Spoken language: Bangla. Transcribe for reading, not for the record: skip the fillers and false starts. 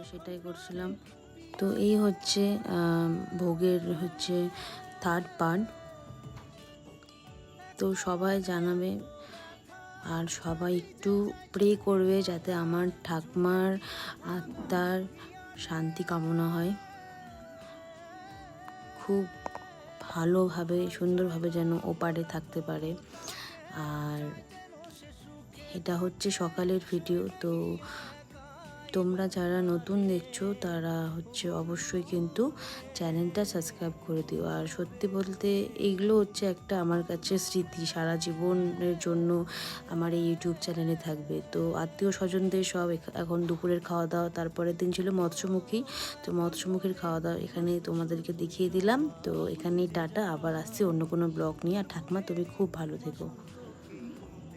সেটাই করছিলাম। তো এই হচ্ছে ভোগের হচ্ছে থার্ড পার্ট। তো সবাই জানাবে আর সবাই একটু প্রে করবে যাতে আমার ঠাকুমার আত্মার শান্তি কামনা হয়, খুব ভালোভাবে সুন্দরভাবে যেন ওপারে থাকতে পারে। আর এটা হচ্ছে সকালের ভিডিও। তো তোমরা যারা নতুন দেখছো তারা হচ্ছে অবশ্যই কিন্তু চ্যানেলটা সাবস্ক্রাইব করে দিও। আর সত্যি বলতে এইগুলো হচ্ছে একটা আমার কাছে স্মৃতি, সারা জীবনের জন্য আমার এই ইউটিউব চ্যানেলে থাকবে। তো আত্মীয় স্বজনদের সব এখন দুপুরের খাওয়া দাওয়া, তারপরের দিন ছিল মৎস্যমুখী। তো মৎস্যমুখীর খাওয়া দাওয়া এখানে তোমাদেরকে দেখিয়ে দিলাম। তো এখানেই টাটা, আবার আসছি অন্য কোনো ব্লগ নিয়ে। আর ঠাকুমা তুমি খুব ভালো থেকো।